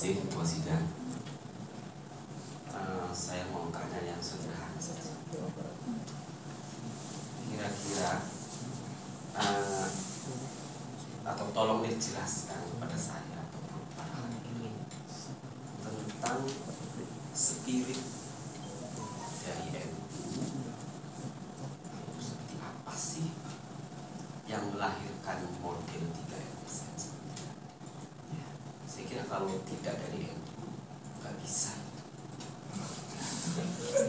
kasih Bos Zidan. Saya mau tanya yang sederhana saja. Kira-kira atau tolong dijelaskan kepada saya ataupun para hadirin tentang spirit dari NU. Seperti apa sih yang melahirkan model 3RSM? Saya kira kalau tidak dari NU nggak bisa.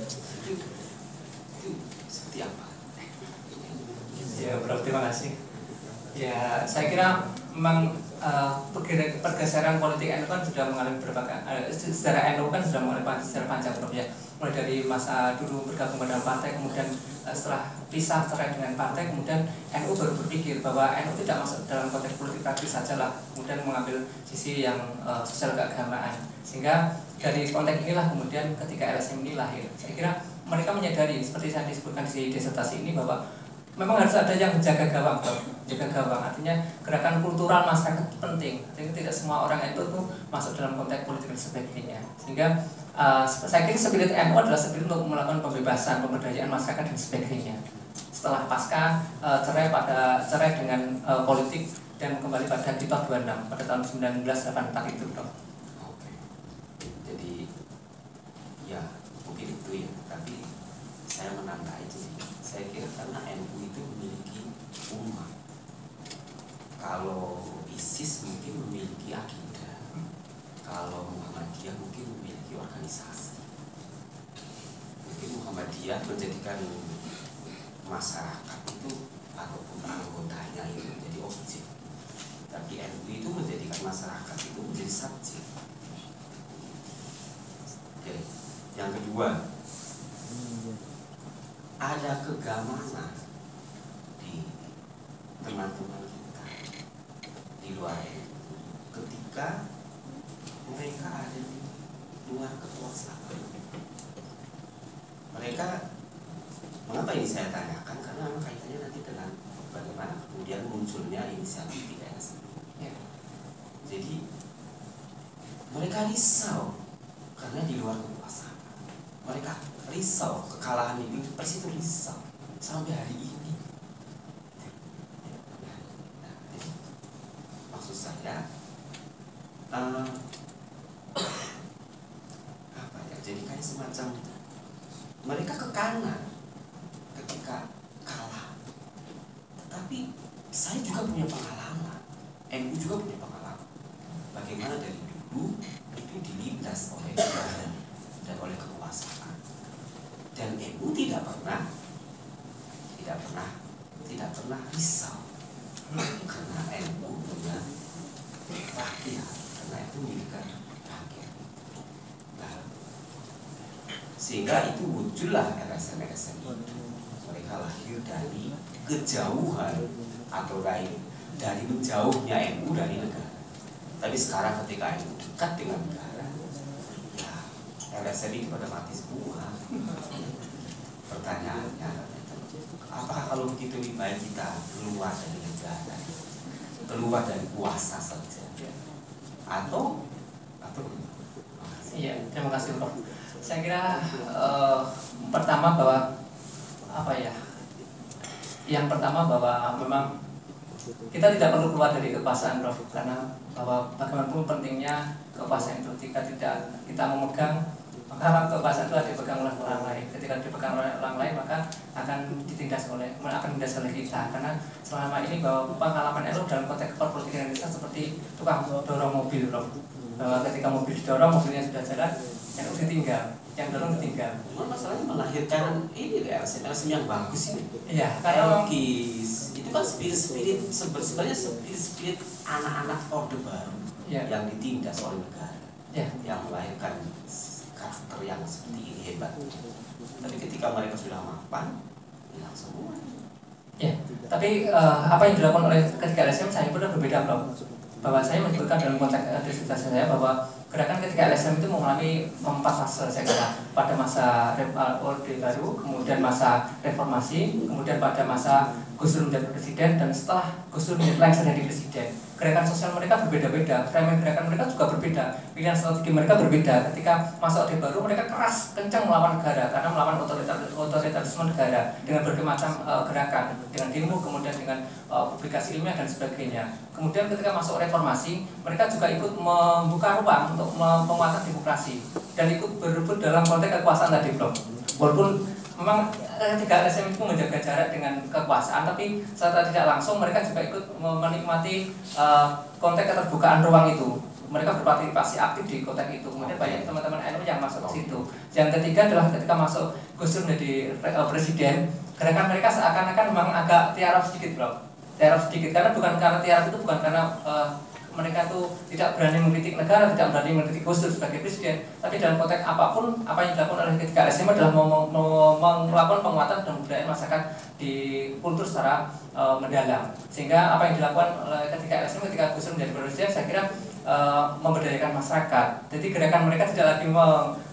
Itu seperti apa? Ya, Prof, terima kasih. Ya, saya kira memang pergeseran politik NU kan sudah mengalami berbagai sejarah NU kan sudah mengalami sejarah panjang, Prof, ya. Mulai dari masa dulu bergabung pada partai, kemudian setelah pisah cerai dengan partai, kemudian NU baru berpikir bahwa NU tidak masuk dalam konteks politik praktis saja lah, kemudian mengambil sisi yang sosial keagamaan. Sehingga dari konteks inilah kemudian ketika LSM ini lahir, saya kira mereka menyadari seperti saya disebutkan di disertasi ini bahwa memang harus ada yang jaga gawang, jaga gawang. Artinya gerakan kultural masyarakat itu penting. Artinya tidak semua orang itu tuh masuk dalam konteks politik dan sebagainya. Sehingga saya kira spirit NU adalah spirit untuk melakukan pembebasan, pemberdayaan masyarakat dan sebagainya. Setelah pasca cerai dengan politik dan kembali pada Tito 26 pada tahun 1984 itu, Prof. Oke. Jadi ya mungkin itu ya, tapi saya menambah itu. Saya kira karena NU itu memiliki umat. Kalau ISIS mungkin memiliki akidah, kalau Muhammadiyah mungkin memiliki organisasi. Mungkin Muhammadiyah menjadikan masyarakat itu ataupun anggotanya itu menjadi objek, tapi NU itu menjadikan masyarakat itu menjadi subjek. Oke. Yang kedua, ada kegamanan di teman-teman kita di luar NU ketika mereka ada di luar kekuasaan. Mereka, mengapa ini saya tanyakan? Karena kaitannya nanti dengan bagaimana kemudian munculnya inisiatif 3RSM. Ya. Jadi mereka risau karena di luar kekuasaan. Mereka risau kekalahan di Pilpres itu risau sampai hari ini. Nah, jadi, maksud saya apa ya? Jadi kayak semacam mereka ke kanan ketika kalah. Tetapi saya juga punya pengalaman, NU juga punya pengalaman. Bagaimana dari dulu itu dilindas oleh negara dan oleh kekuasaan. Dan NU tidak pernah risau karena NU punya rakyat, karena itu milik rakyat. Nah, sehingga itu muncullah LSM-LSM itu. Mereka lahir dari kejauhan atau dari menjauhnya NU dari negara. Tapi sekarang ketika NU dekat dengan negara, ya LSM itu pada mati semua. Pertanyaannya, apakah kalau begitu lebih baik kita keluar dari negara, keluar dari kuasa saja, atau Iya, terima kasih, Prof. Saya kira pertama bahwa yang pertama bahwa memang kita tidak perlu keluar dari kekuasaan, Prof, karena bahwa bagaimanapun pentingnya kekuasaan itu ketika tidak kita memegang, maka kekuasaan itu dipegang oleh orang lain. Ketika dipegang oleh orang lain maka akan ditindas oleh kita. Karena selama ini bahwa pengalaman NU dalam konteks politik Indonesia seperti tukang dorong mobil, Prof. Bahwa ketika mobil didorong, mobilnya sudah jalan, NU ditinggal, yang dorong ditinggal. Cuma masalahnya melahirkan ini LSM yang bagus ini. Iya, karena logis. Itu kan spirit sebenarnya spirit anak-anak orde baru yang ditindas oleh negara, yang melahirkan karakter yang seperti ini hebat. Tapi ketika mereka sudah mapan, hilang semua. Ya, tapi apa yang dilakukan oleh ketika LSM saya pun berbeda, Prof. Bahwa saya menyebutkan dalam konteks disertasi saya bahwa gerakan ketika LSM itu mengalami 4 fase, saya kira. Pada masa orde baru, kemudian masa reformasi, kemudian pada masa Gus Dur menjadi presiden, dan setelah Gus Dur menjadi lengser jadi presiden. gerakan sosial mereka berbeda-beda, framing gerakan mereka juga berbeda, pilihan strategi mereka berbeda. Ketika masuk Orde Baru mereka keras, kencang melawan negara karena melawan otoritarisme negara dengan berbagai macam gerakan, dengan demo, kemudian dengan publikasi ilmiah dan sebagainya. Kemudian ketika masuk reformasi, mereka juga ikut membuka ruang untuk penguatan demokrasi dan ikut berebut dalam konteks kekuasaan tadi, Bro. Walaupun memang ketika LSM itu menjaga jarak dengan kekuasaan, tapi secara tidak langsung mereka juga ikut menikmati konteks keterbukaan ruang itu. Mereka berpartisipasi aktif di konteks itu. Kemudian banyak teman-teman NU yang masuk ke situ. Yang ketiga adalah ketika masuk Gus Dur menjadi presiden, gerakan mereka seakan-akan memang agak tiarap sedikit, Bro. Tiarap sedikit karena tiarap itu bukan karena mereka tuh tidak berani mengkritik negara, tidak berani mengkritik Gus Dur sebagai presiden, tapi dalam konteks apapun, apa yang dilakukan oleh ketika LSM adalah melakukan penguatan dan budaya masyarakat di kultur secara mendalam. Sehingga apa yang dilakukan oleh ketika LSM ketika Gus Dur menjadi presiden, saya kira memberdayakan masyarakat. Jadi gerakan mereka tidak lagi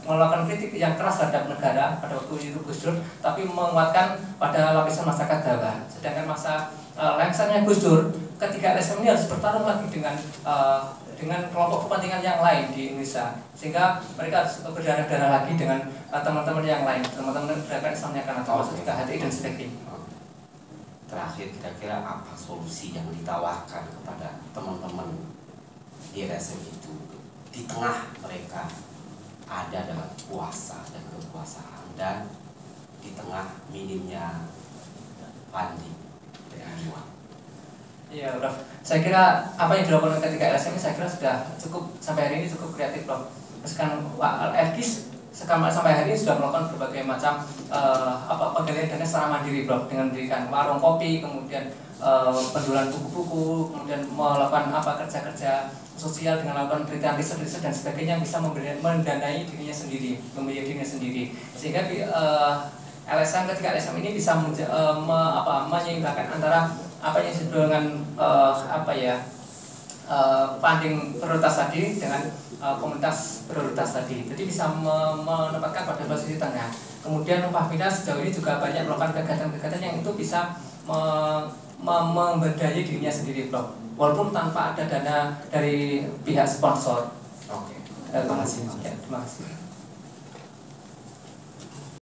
melakukan kritik yang keras terhadap negara pada waktu itu Gus Dur, tapi menguatkan pada lapisan masyarakat bawah. Sedangkan masa lengsernya Gus Dur, ketika LSM ini harus bertarung lagi dengan kelompok kepentingan yang lain di Indonesia, sehingga mereka harus berdarah-darah lagi dengan teman-teman yang lain, teman-teman gerakan Islamnya karena termasuk juga HTI dan sebagainya. Terakhir, kira-kira apa solusi yang ditawarkan kepada teman-teman di LSM itu di tengah mereka ada dalam kuasa dan kekuasaan dan di tengah minimnya funding dari luar? Iya, Prof. Saya kira apa yang dilakukan ketika LSM ini saya kira sudah cukup sampai hari ini cukup kreatif, Prof. Meski Erkis sampai hari ini sudah melakukan berbagai macam penggalian dana secara mandiri, Prof. Dengan mendirikan warung kopi, kemudian penjualan buku-buku, kemudian melakukan kerja-kerja sosial dengan melakukan penelitian riset dan sebagainya yang bisa mendanai dirinya sendiri, membiayai dirinya sendiri. Sehingga LSM ketika LSM ini bisa menyeimbangkan antara apa yang disebut dengan funding prioritas tadi dengan komunitas prioritas tadi. Jadi bisa menempatkan pada posisi tengah. Kemudian upah minat sejauh ini juga banyak melakukan kegiatan-kegiatan yang itu bisa memberdayai dirinya sendiri, Prof. Walaupun tanpa ada dana dari pihak sponsor. Oke. Terima kasih. Ya, terima kasih.